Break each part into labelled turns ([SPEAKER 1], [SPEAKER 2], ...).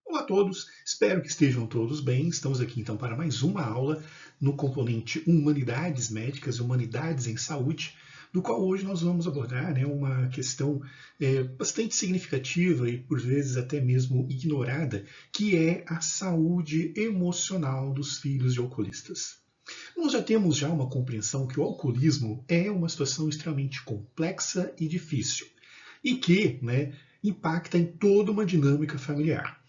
[SPEAKER 1] Olá a todos, espero que estejam todos bem. Estamos aqui então para mais uma aula no componente Humanidades Médicas e Humanidades em Saúde, do qual hoje nós vamos abordar uma questão bastante significativa e por vezes até mesmo ignorada, que é a saúde emocional dos filhos de alcoolistas. Nós já temos uma compreensão que o alcoolismo é uma situação extremamente complexa e difícil, e que impacta em toda uma dinâmica familiar.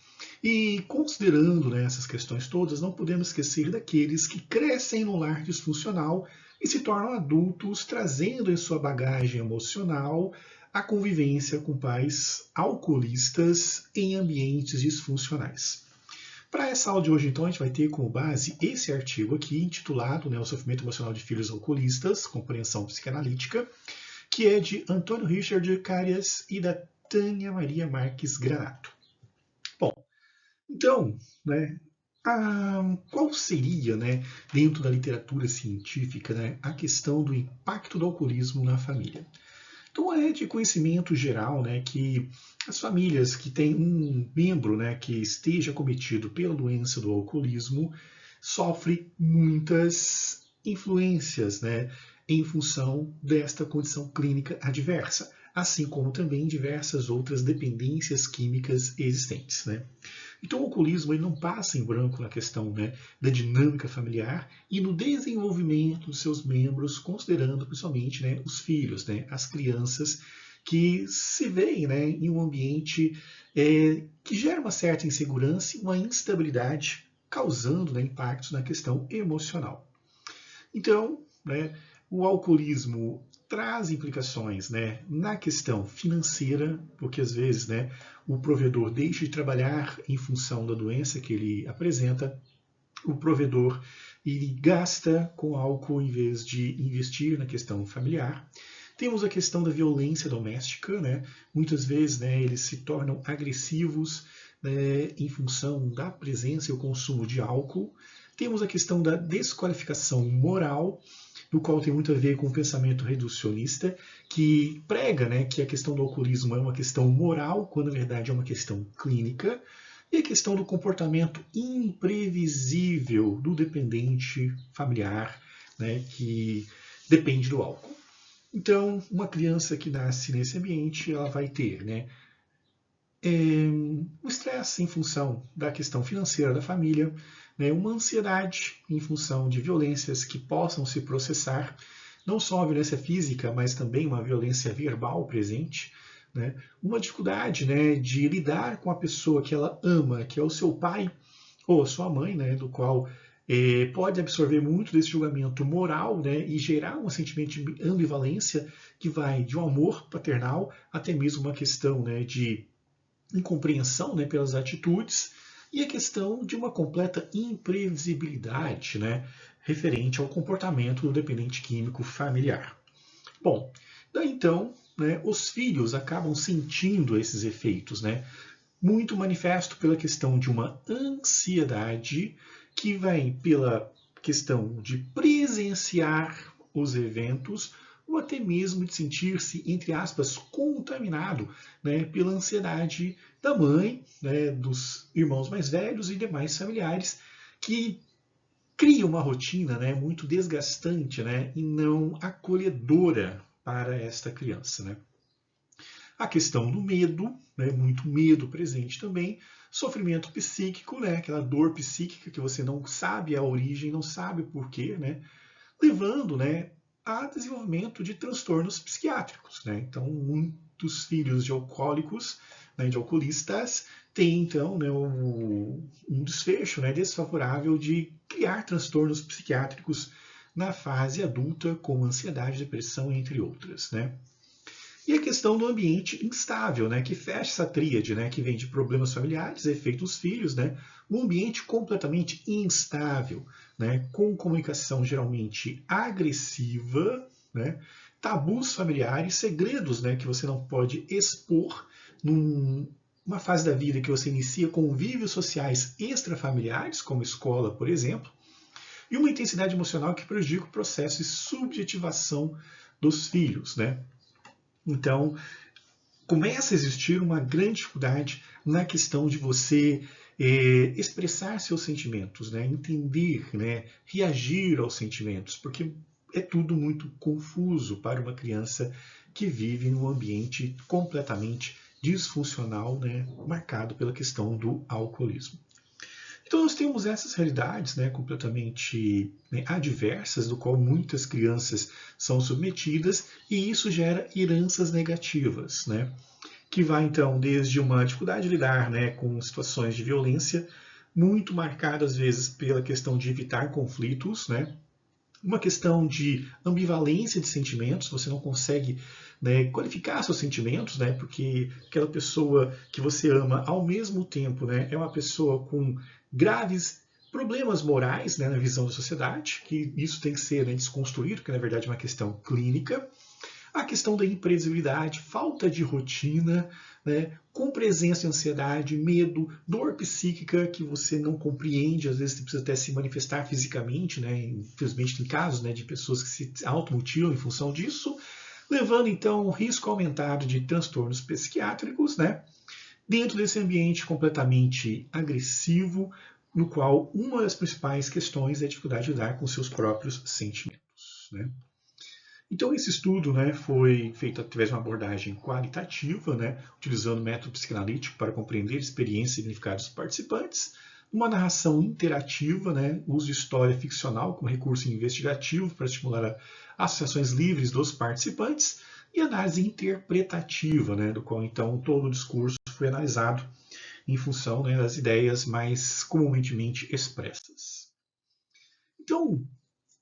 [SPEAKER 1] E considerando essas questões todas, não podemos esquecer daqueles que crescem no lar disfuncional e se tornam adultos, trazendo em sua bagagem emocional a convivência com pais alcoolistas em ambientes disfuncionais. Para essa aula de hoje, então, a gente vai ter como base esse artigo aqui, intitulado O Sofrimento Emocional de Filhos Alcoolistas, Compreensão Psicanalítica, que é de Antônio Richard Carias e da Tânia Maria Marques Granato. Bom, então, qual seria, dentro da literatura científica, a questão do impacto do alcoolismo na família? Então, é de conhecimento geral que as famílias que têm um membro que esteja cometido pela doença do alcoolismo sofrem muitas influências em função desta condição clínica adversa, assim como também diversas outras dependências químicas existentes. Então, o alcoolismo ele não passa em branco na questão da dinâmica familiar e no desenvolvimento dos seus membros, considerando principalmente os filhos, as crianças que se veem em um ambiente que gera uma certa insegurança e uma instabilidade, causando impactos na questão emocional. Então, o alcoolismo traz implicações na questão financeira, porque às vezes o provedor deixa de trabalhar em função da doença que ele apresenta, o provedor ele gasta com álcool em vez de investir na questão familiar. Temos a questão da violência doméstica, muitas vezes eles se tornam agressivos em função da presença e o consumo de álcool. Temos a questão da desqualificação moral, do qual tem muito a ver com o pensamento reducionista, que prega que a questão do alcoolismo é uma questão moral, quando na verdade é uma questão clínica, e a questão do comportamento imprevisível do dependente familiar, que depende do álcool. Então, uma criança que nasce nesse ambiente, ela vai ter o estresse em função da questão financeira da família, uma ansiedade em função de violências que possam se processar, não só a violência física, mas também uma violência verbal presente, uma dificuldade de lidar com a pessoa que ela ama, que é o seu pai ou a sua mãe, do qual pode absorver muito desse julgamento moral e gerar um sentimento de ambivalência que vai de um amor paternal até mesmo uma questão de incompreensão pelas atitudes, e a questão de uma completa imprevisibilidade referente ao comportamento do dependente químico familiar. Bom, daí então os filhos acabam sentindo esses efeitos, muito manifesto pela questão de uma ansiedade que vem pela questão de presenciar os eventos ou até mesmo de sentir-se, entre aspas, contaminado pela ansiedade da mãe, dos irmãos mais velhos e demais familiares, que cria uma rotina muito desgastante e não acolhedora para esta criança. A questão do medo, muito medo presente também, sofrimento psíquico, aquela dor psíquica que você não sabe a origem, não sabe o porquê, levando a desenvolvimento de transtornos psiquiátricos. Então, muitos filhos de alcoólicos, de alcoolistas, têm, então, um desfecho desfavorável de criar transtornos psiquiátricos na fase adulta, como ansiedade, depressão, entre outras. E a questão do ambiente instável, que fecha essa tríade, que vem de problemas familiares, efeito dos filhos, um ambiente completamente instável, com comunicação geralmente agressiva, tabus familiares, segredos que você não pode expor numa fase da vida que você inicia convívios sociais extrafamiliares, como escola, por exemplo, e uma intensidade emocional que prejudica o processo de subjetivação dos filhos. Então, começa a existir uma grande dificuldade na questão de você expressar seus sentimentos, né? Entender, né? Reagir aos sentimentos, porque é tudo muito confuso para uma criança que vive num ambiente completamente disfuncional, né? Marcado pela questão do alcoolismo. Então nós temos essas realidades, né, completamente, né, adversas, do qual muitas crianças são submetidas, e isso gera heranças negativas, né, que vai então desde uma dificuldade de lidar, né, com situações de violência, muito marcada às vezes pela questão de evitar conflitos, né, uma questão de ambivalência de sentimentos, você não consegue, né, qualificar seus sentimentos, né, porque aquela pessoa que você ama ao mesmo tempo, né, é uma pessoa com graves problemas morais, né, na visão da sociedade, que isso tem que ser, né, desconstruído, que na verdade é uma questão clínica. A questão da imprevisibilidade, falta de rotina, né, com presença de ansiedade, medo, dor psíquica que você não compreende, às vezes você precisa até se manifestar fisicamente, né, infelizmente tem casos, né, de pessoas que se automutilam em função disso, levando então um risco aumentado de transtornos psiquiátricos, né, dentro desse ambiente completamente agressivo, no qual uma das principais questões é a dificuldade de lidar com seus próprios sentimentos, né. Então, esse estudo, né, foi feito através de uma abordagem qualitativa, né, utilizando o método psicanalítico para compreender a experiência e significado dos participantes, uma narração interativa, né, uso de história ficcional como recurso investigativo para estimular associações livres dos participantes, e análise interpretativa, né, do qual então todo o discurso foi analisado em função, né, das ideias mais comumente expressas. Então,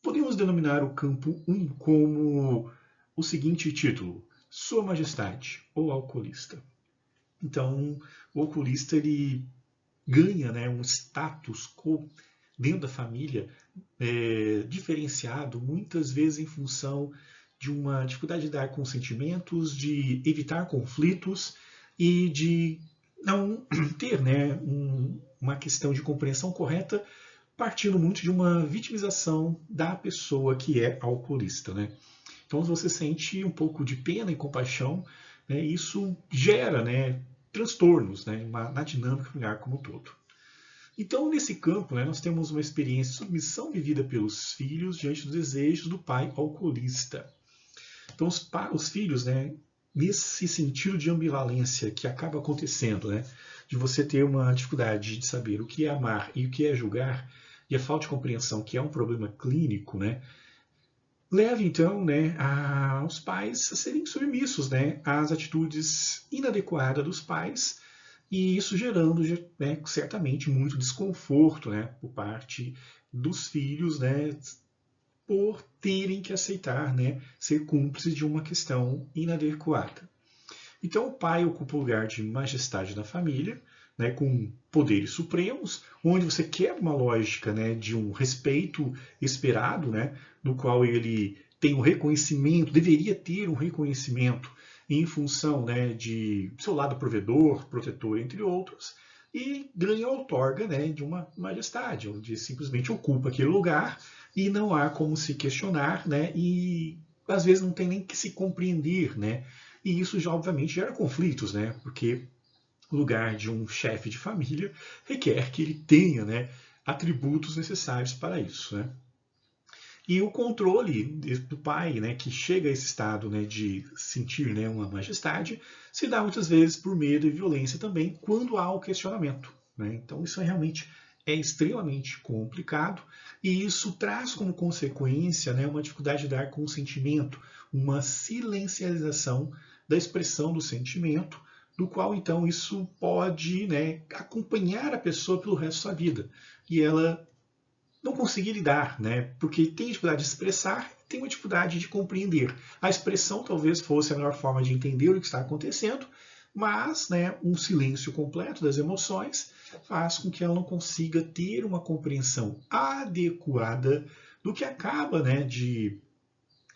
[SPEAKER 1] podemos denominar o campo 1 como o seguinte título: Sua Majestade, o Alcoolista. Então, o alcoolista ele ganha, né, um status quo dentro da família, diferenciado, muitas vezes em função de uma dificuldade de dar com sentimentos, de evitar conflitos e de não ter, né, uma questão de compreensão correta, partindo muito de uma vitimização da pessoa que é alcoolista, né? Então você sente um pouco de pena e compaixão, né? E isso gera, né, transtornos, né, na dinâmica familiar como um todo. Então, nesse campo, né, nós temos uma experiência de submissão vivida pelos filhos diante dos desejos do pai alcoolista. Então, os filhos, né, nesse sentido de ambivalência que acaba acontecendo, né, de você ter uma dificuldade de saber o que é amar e o que é julgar, e a falta de compreensão, que é um problema clínico, né, leva então, né, os pais a serem submissos, né, às atitudes inadequadas dos pais, e isso gerando, né, certamente muito desconforto, né, por parte dos filhos, né, por terem que aceitar, né, ser cúmplices de uma questão inadequada. Então o pai ocupa o lugar de majestade na família, né, com poderes supremos, onde você quebra uma lógica, né, de um respeito esperado, né, no qual ele tem um reconhecimento, deveria ter um reconhecimento em função, né, de seu lado provedor, protetor, entre outros, e ganha a outorga, né, de uma majestade, onde simplesmente ocupa aquele lugar e não há como se questionar, né, e às vezes não tem nem que se compreender, né, e isso já obviamente gera conflitos, né, porque o lugar de um chefe de família requer que ele tenha, né, atributos necessários para isso, né. E o controle do pai, né, que chega a esse estado, né, de sentir, né, uma majestade, se dá muitas vezes por medo e violência também, quando há o questionamento, né. Então isso realmente é extremamente complicado, e isso traz como consequência, né, uma dificuldade de dar consentimento, uma silencialização da expressão do sentimento, do qual então isso pode, né, acompanhar a pessoa pelo resto da sua vida, e ela não conseguir lidar, né? Porque tem dificuldade de expressar, tem uma dificuldade de compreender. A expressão talvez fosse a melhor forma de entender o que está acontecendo, mas, né, um silêncio completo das emoções faz com que ela não consiga ter uma compreensão adequada do que acaba, né, de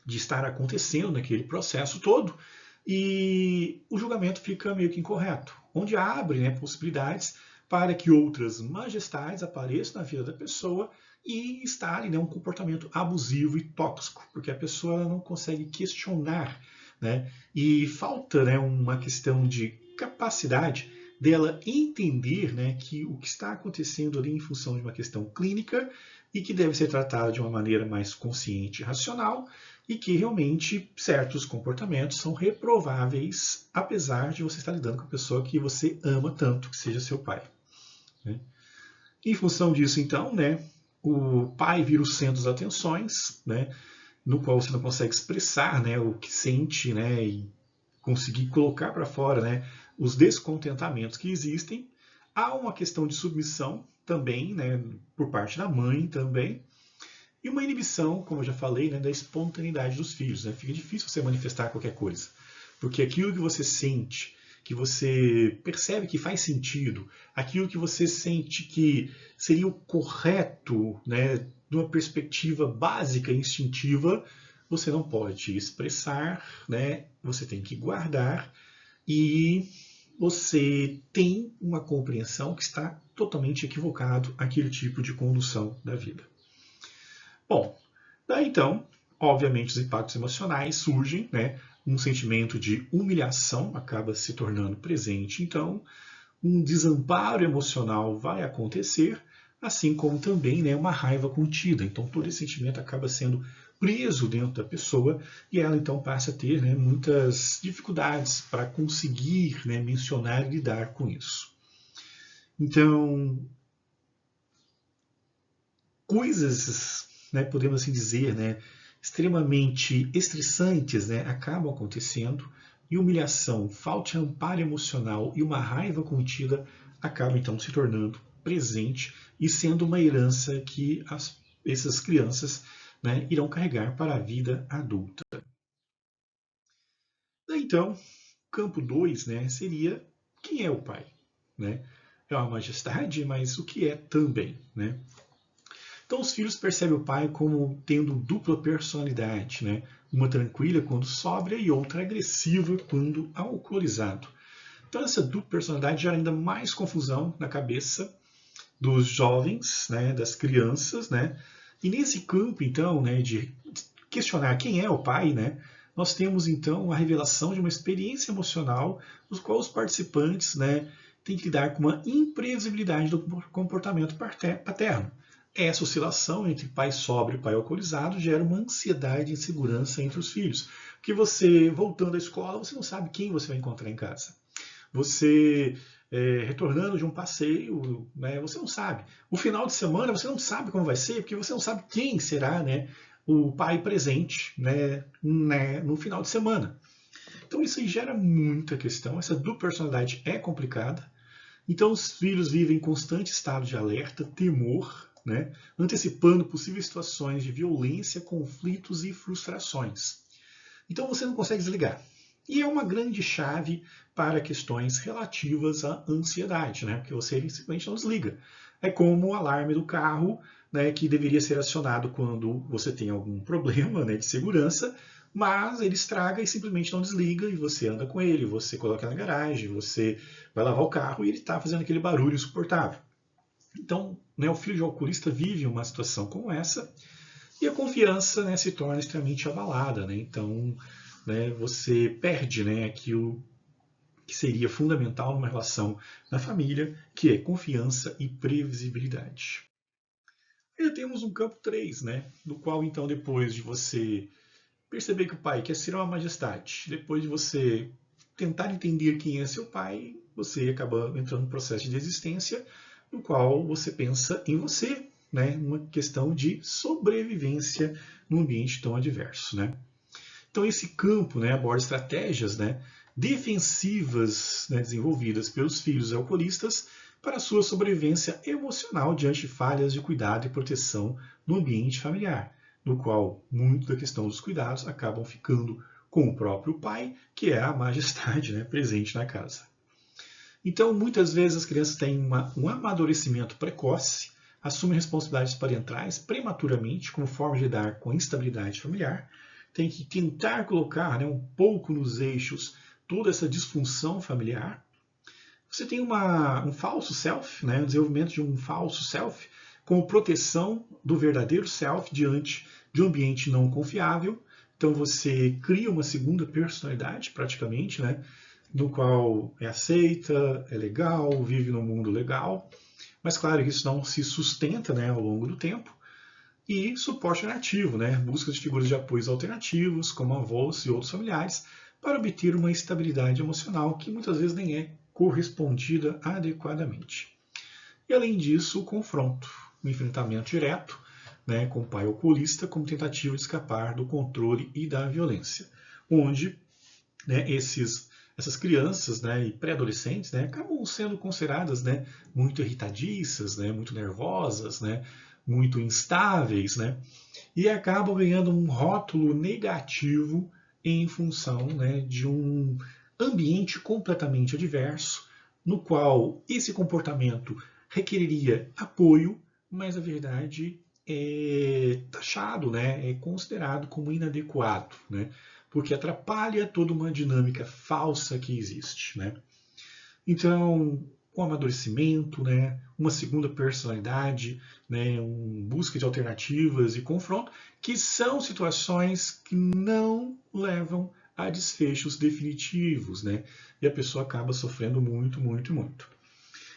[SPEAKER 1] estar acontecendo naquele processo todo, e o julgamento fica meio que incorreto, onde abre, né, possibilidades para que outras majestades apareçam na vida da pessoa e instalem, né, um comportamento abusivo e tóxico, porque a pessoa não consegue questionar, né, e falta, né, uma questão de capacidade dela entender, né, que o que está acontecendo ali em função de uma questão clínica e que deve ser tratada de uma maneira mais consciente e racional, e que realmente certos comportamentos são reprováveis, apesar de você estar lidando com a pessoa que você ama tanto, que seja seu pai, né? Em função disso, então, né, o pai vira o centro das atenções, né, no qual você não consegue expressar, né, o que sente, né, e conseguir colocar para fora, né, os descontentamentos que existem. Há uma questão de submissão também, né, por parte da mãe também, e uma inibição, como eu já falei, né, da espontaneidade dos filhos. Né? Fica difícil você manifestar qualquer coisa, porque aquilo que você sente, que você percebe que faz sentido, aquilo que você sente que seria o correto, né, de uma perspectiva básica, instintiva, você não pode expressar, né, você tem que guardar, e você tem uma compreensão que está totalmente equivocado àquele tipo de condução da vida. Bom, daí então, obviamente, os impactos emocionais surgem, né? Um sentimento de humilhação acaba se tornando presente, então um desamparo emocional vai acontecer, assim como também, né, uma raiva contida. Então todo esse sentimento acaba sendo preso dentro da pessoa e ela então passa a ter, né, muitas dificuldades para conseguir, né, mencionar e lidar com isso. Então, coisas, né, podemos assim dizer, né, extremamente estressantes, né, acabam acontecendo, e humilhação, falta de amparo emocional e uma raiva contida acabam então se tornando presente e sendo uma herança que essas crianças, né, irão carregar para a vida adulta. Então, campo 2, né, seria quem é o pai? Né? É uma majestade, mas o que é também? Né? Então os filhos percebem o pai como tendo dupla personalidade, né? Uma tranquila quando sóbria e outra agressiva quando alcoolizado. Então essa dupla personalidade gera ainda mais confusão na cabeça dos jovens, né, das crianças, né? E nesse campo, então, né, de questionar quem é o pai, né, nós temos então a revelação de uma experiência emocional nos qual os participantes, né, têm que lidar com uma imprevisibilidade do comportamento paterno. Essa oscilação entre pai sóbrio e pai alcoolizado gera uma ansiedade e insegurança entre os filhos. Porque você, voltando à escola, você não sabe quem você vai encontrar em casa. Você, retornando de um passeio, né, você não sabe. O final de semana você não sabe como vai ser, porque você não sabe quem será, né, o pai presente, né, no final de semana. Então isso aí gera muita questão. Essa dupla personalidade é complicada. Então os filhos vivem em constante estado de alerta, temor, né, antecipando possíveis situações de violência, conflitos e frustrações. Então você não consegue desligar. E é uma grande chave para questões relativas à ansiedade, né, porque você simplesmente não desliga. É como o alarme do carro, né, que deveria ser acionado quando você tem algum problema, né, de segurança, mas ele estraga e simplesmente não desliga, e você anda com ele, você coloca na garagem, você vai lavar o carro e ele está fazendo aquele barulho insuportável. Então, né, o filho de alcoolista vive uma situação como essa e a confiança, né, se torna extremamente abalada. Né? Então, né, você perde, né, aquilo que seria fundamental numa relação na família, que é confiança e previsibilidade. E temos um campo 3, né, no qual, então, depois de você perceber que o pai quer ser uma majestade, depois de você tentar entender quem é seu pai, você acaba entrando no processo de desistência, no qual você pensa em você, né, uma questão de sobrevivência num ambiente tão adverso, né? Então esse campo, né, aborda estratégias, né, defensivas, né, desenvolvidas pelos filhos alcoolistas para a sua sobrevivência emocional diante de falhas de cuidado e proteção no ambiente familiar, no qual muito da questão dos cuidados acabam ficando com o próprio pai, que é a majestade, né, presente na casa. Então, muitas vezes as crianças têm um amadurecimento precoce, assumem responsabilidades parentais prematuramente como forma de lidar com a instabilidade familiar, tem que tentar colocar, né, um pouco nos eixos toda essa disfunção familiar. Você tem um falso self, né, o desenvolvimento de um falso self, como proteção do verdadeiro self diante de um ambiente não confiável. Então você cria uma segunda personalidade, praticamente, né, no qual é aceita, é legal, vive num mundo legal, mas claro que isso não se sustenta, né, ao longo do tempo. E suporte alternativo, né, busca de figuras de apoio alternativos, como avós e outros familiares, para obter uma estabilidade emocional que muitas vezes nem é correspondida adequadamente. E além disso, o confronto, o enfrentamento direto, né, com o pai alcoolista como tentativa de escapar do controle e da violência, onde, né, essas crianças, né, e pré-adolescentes, né, acabam sendo consideradas, né, muito irritadiças, né, muito nervosas, né, muito instáveis, né, e acabam ganhando um rótulo negativo em função, né, de um ambiente completamente adverso, no qual esse comportamento requereria apoio, mas a verdade é taxado, né, é considerado como inadequado, né, porque atrapalha toda uma dinâmica falsa que existe, né. Então, o amadurecimento, né, uma segunda personalidade, né, busca de alternativas e confronto, que são situações que não levam a desfechos definitivos, né, e a pessoa acaba sofrendo muito, muito, muito.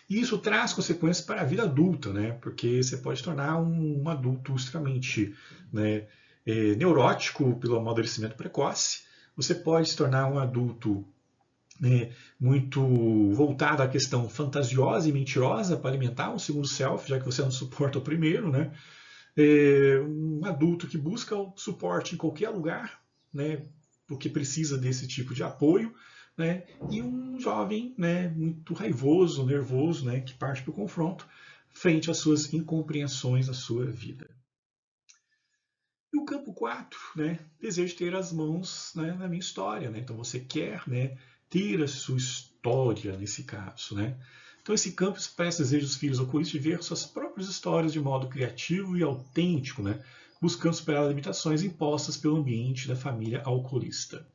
[SPEAKER 1] E isso traz consequências para a vida adulta, né, porque você pode tornar um adulto extremamente, né, neurótico pelo amadurecimento precoce, você pode se tornar um adulto, né, muito voltado à questão fantasiosa e mentirosa para alimentar o segundo self, já que você não suporta o primeiro, né? Um adulto que busca o suporte em qualquer lugar, né, porque precisa desse tipo de apoio, né? E um jovem, né, muito raivoso, nervoso, né, que parte para o confronto frente às suas incompreensões na sua vida. E o campo 4, né, desejo ter as mãos, né, na minha história, né? Então você quer, né, ter a sua história nesse caso, né? Então esse campo expressa o desejo dos filhos alcoolistas de ver suas próprias histórias de modo criativo e autêntico, né, buscando superar as limitações impostas pelo ambiente da família alcoolista.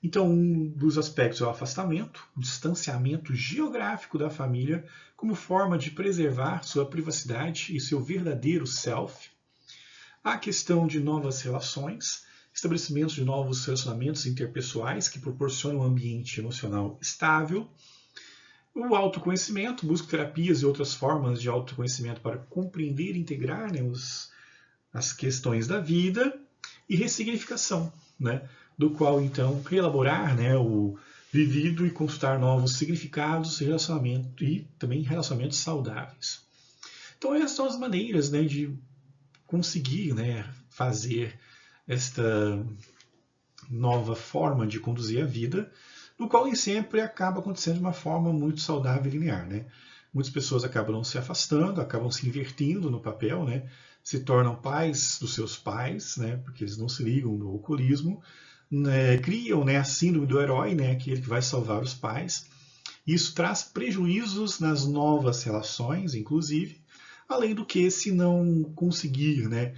[SPEAKER 1] Então, um dos aspectos é o afastamento, o distanciamento geográfico da família como forma de preservar sua privacidade e seu verdadeiro self. A questão de novas relações, estabelecimento de novos relacionamentos interpessoais que proporcionam um ambiente emocional estável. O autoconhecimento, busca terapias e outras formas de autoconhecimento para compreender e integrar, né, as questões da vida. E ressignificação, né, do qual, então, reelaborar, né, o vivido e consultar novos significados relacionamento, e também relacionamentos saudáveis. Então, essas são as maneiras, né, de conseguir, né, fazer esta nova forma de conduzir a vida, no qual nem sempre acaba acontecendo de uma forma muito saudável e linear, né? Muitas pessoas acabam se afastando, acabam se invertendo no papel, né? Se tornam pais dos seus pais, né? Porque eles não se ligam no alcoolismo, né? Criam, né, a síndrome do herói, né? Aquele que vai salvar os pais. Isso traz prejuízos nas novas relações, inclusive, além do que, se não conseguir, né,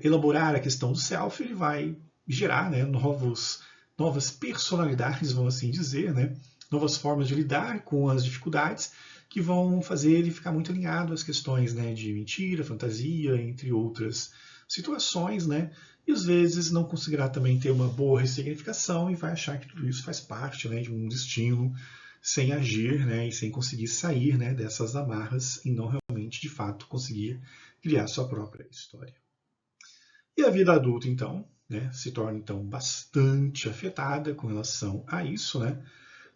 [SPEAKER 1] elaborar a questão do self, ele vai gerar, né, novas personalidades, vamos assim dizer, né, novas formas de lidar com as dificuldades que vão fazer ele ficar muito alinhado às questões, né, de mentira, fantasia, entre outras situações, né, e às vezes não conseguirá também ter uma boa ressignificação e vai achar que tudo isso faz parte, né, de um destino, sem agir, né, e sem conseguir sair, né, dessas amarras e não realmente, de fato, conseguir criar sua própria história. E a vida adulta, então, né, se torna então bastante afetada com relação a isso, né,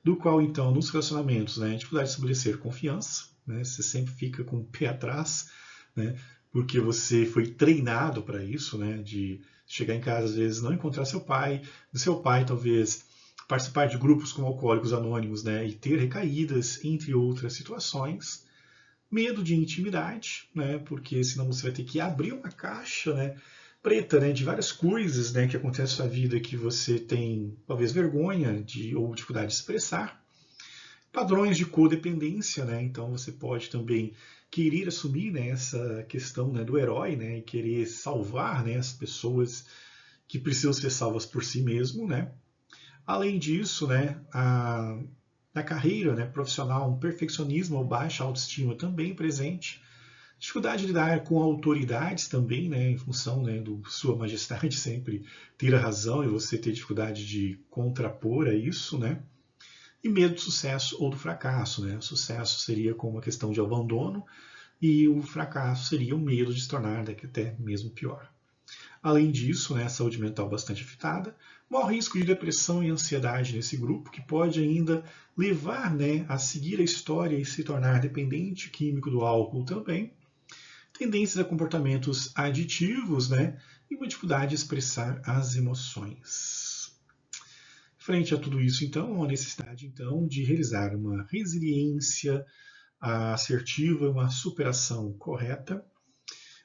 [SPEAKER 1] do qual, então, nos relacionamentos, né, a dificuldade de estabelecer confiança, né, você sempre fica com o pé atrás, né, porque você foi treinado para isso, né, de chegar em casa, às vezes, não encontrar seu pai, do seu pai, talvez, participar de grupos como Alcoólicos Anônimos, né, e ter recaídas, entre outras situações. Medo de intimidade, né, porque senão você vai ter que abrir uma caixa, né, preta, né, de várias coisas, né, que acontecem na sua vida que você tem talvez vergonha ou dificuldade de expressar. Padrões de codependência, né, então você pode também querer assumir, né, essa questão, né, do herói, né, e querer salvar, né, as pessoas que precisam ser salvas por si mesmo, né. Além disso, né, na carreira, né, profissional, um perfeccionismo ou baixa autoestima também presente. Dificuldade de lidar com autoridades também, né, em função, né, do Sua Majestade sempre ter a razão e você ter dificuldade de contrapor a isso, né. e medo do sucesso ou do fracasso, né? O sucesso seria como uma questão de abandono e o fracasso seria o medo de se tornar até mesmo pior. Além disso, né, a saúde mental bastante afetada, maior risco de depressão e ansiedade nesse grupo, que pode ainda levar, né, a seguir a história e se tornar dependente químico do álcool também, tendências a comportamentos aditivos, né, e uma dificuldade de expressar as emoções. Frente a tudo isso, então, a necessidade então de realizar uma resiliência assertiva, uma superação correta,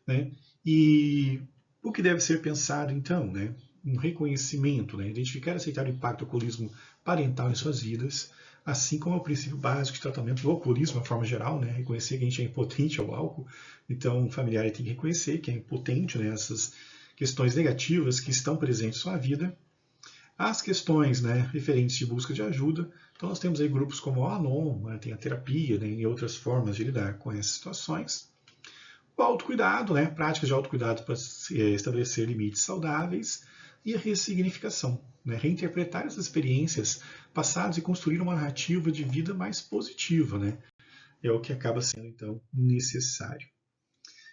[SPEAKER 1] né, e o que deve ser pensado, então, né? Um reconhecimento, né? Identificar e aceitar o impacto do alcoolismo parental em suas vidas, assim como é o princípio básico de tratamento do alcoolismo, de forma geral, né? Reconhecer que a gente é impotente ao álcool, então o familiar tem que reconhecer que é impotente, né? Essas questões negativas que estão presentes em sua vida. As questões, né, referentes de busca de ajuda, então nós temos aí grupos como o ANON, né? Tem a terapia, né? E outras formas de lidar com essas situações. O autocuidado, né? Práticas de autocuidado para estabelecer limites saudáveis e a ressignificação, né? Reinterpretar essas experiências passadas e construir uma narrativa de vida mais positiva, né? É o que acaba sendo, então, necessário.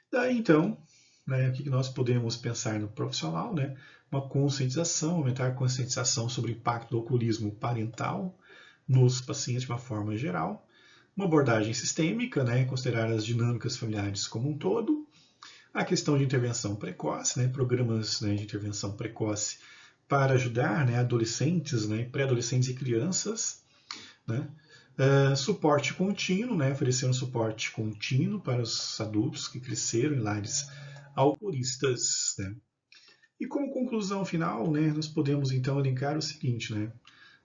[SPEAKER 1] Daí, então, né, o que nós podemos pensar no profissional, né? Uma conscientização, aumentar a conscientização sobre o impacto do alcoolismo parental nos pacientes de uma forma geral, uma abordagem sistêmica, né, considerar as dinâmicas familiares como um todo, a questão de intervenção precoce, né, programas, né, de intervenção precoce para ajudar, né, adolescentes, né, pré-adolescentes e crianças, né, suporte contínuo, né, oferecer um suporte contínuo para os adultos que cresceram em lares alcoolistas, né. E como conclusão final, né, nós podemos então elencar o seguinte, né,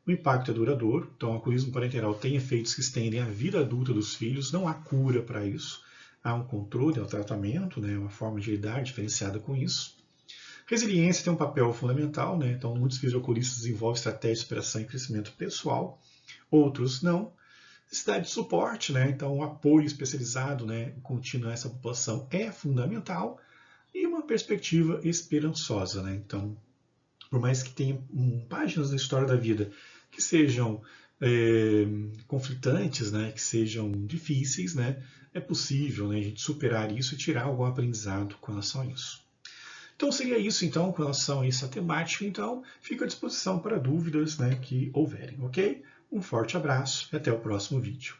[SPEAKER 1] o impacto é duradouro, então o alcoolismo parenteral tem efeitos que estendem a vida adulta dos filhos, não há cura para isso, há um controle, há um tratamento, né, uma forma de lidar diferenciada com isso. Resiliência tem um papel fundamental, né, então muitos filhos de alcoolistas desenvolvem estratégias de superação e crescimento pessoal, outros não. Necessidade de suporte, né, então o apoio especializado, né, contínuo a essa população é fundamental, e uma perspectiva esperançosa, né, então por mais que tenha páginas da história da vida que sejam conflitantes, né, que sejam difíceis, né, é possível, né, a gente superar isso e tirar algum aprendizado com relação a isso. Então seria isso então com relação a essa temática. Então fico à disposição para dúvidas, né, que houverem, ok? Um forte abraço e até o próximo vídeo.